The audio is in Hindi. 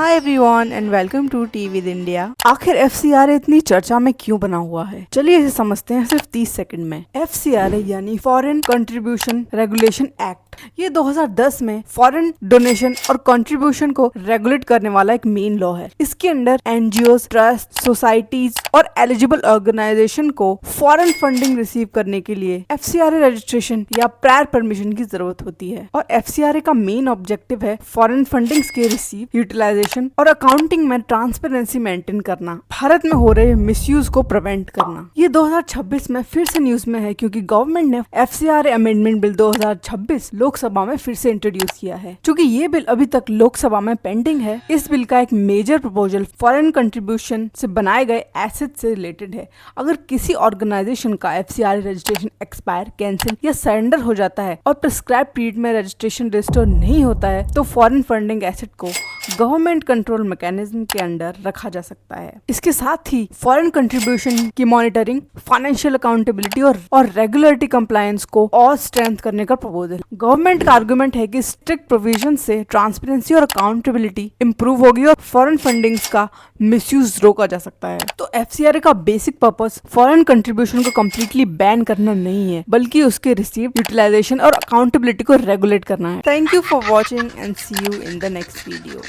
Hi everyone and welcome to tea with India. आखिर एफसीआरए इतनी चर्चा में क्यों बना हुआ है, चलिए इसे समझते हैं सिर्फ 30 सेकंड में। एफसीआरए यानी फॉरेन कंट्रीब्यूशन रेगुलेशन एक्ट, ये 2010 में फॉरेन डोनेशन और कंट्रीब्यूशन को रेगुलेट करने वाला एक मेन लॉ है। इसके अंडर एनजीओज, ट्रस्ट, सोसाइटीज और एलिजिबल ऑर्गेनाइजेशन को फॉरेन फंडिंग रिसीव करने के लिए एफसीआरए रजिस्ट्रेशन या प्रायर परमिशन की जरूरत होती है। और एफसीआरए का मेन ऑब्जेक्टिव है फॉरेन फंडिंग्स के रिसीव, यूटिलाइजेशन और अकाउंटिंग में ट्रांसपेरेंसी मेंटेन करना, भारत में हो रहे मिसयूज को प्रिवेंट करना। ये 2026 में फिर से न्यूज में है क्योंकि गवर्नमेंट ने एफसीआरए अमेंडमेंट बिल 2026 लोकसभा में फिर से इंट्रोड्यूस किया है। क्योंकि ये बिल अभी तक लोकसभा में पेंडिंग है, इस बिल का एक मेजर प्रपोजल फॉरेन कंट्रीब्यूशन से बनाए गए एसेट से रिलेटेड है। अगर किसी ऑर्गेनाइजेशन का एफसीआरए रजिस्ट्रेशन एक्सपायर, कैंसिल या सरेंडर हो जाता है और प्रिस्क्राइब पीरियड में रजिस्ट्रेशन रिस्टोर नहीं होता है तो फॉरेन फंडिंग एसेट को गवर्नमेंट कंट्रोल मैकेनिज्म के अंडर रखा जा सकता है। इसके साथ ही फॉरेन कंट्रीब्यूशन की मॉनिटरिंग, फाइनेंशियल अकाउंटेबिलिटी और रेगुलेटरी कंप्लायंस को और स्ट्रेंथ करने का प्रपोजल। गवर्नमेंट का आर्गुमेंट है कि स्ट्रिक्ट प्रोविजन से ट्रांसपेरेंसी और अकाउंटेबिलिटी इंप्रूव होगी और फॉरेन फंडिंग्स का मिसयूज रोका जा सकता है। तो एफसीआरए का बेसिक पर्पस फॉरेन कंट्रीब्यूशन को कम्प्लीटली बैन करना नहीं है, बल्कि उसके रिसीव, यूटिलाइजेशन और अकाउंटेबिलिटी को रेगुलेट करना है। Thank you for watching and see you in the next video.